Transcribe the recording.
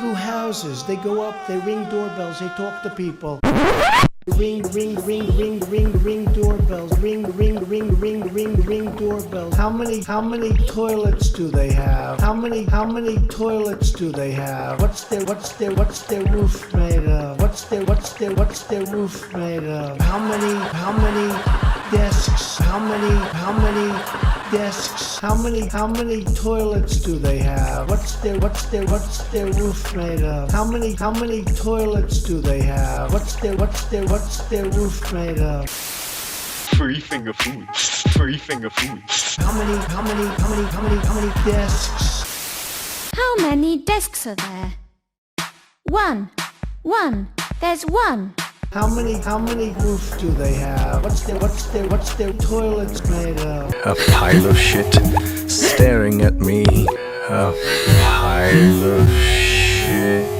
through houses. They go up, they ring doorbells, they talk to people. Ring, ring, ring, ring, ring, ring doorbells. Ring, ring, ring, ring, ring, ring doorbells. How many toilets do they have? How many toilets do they have? What's their roof made of? What's their roof made of? How many desks? How many desks? How many toilets do they have? What's their roof made of? How many toilets do they have? What's their roof made of? Three finger foods. Three finger foods. How many desks? How many desks are there? One. There's one. How many roofs do they have? What's their toilets made of? A pile of shit staring at me. A pile of shit.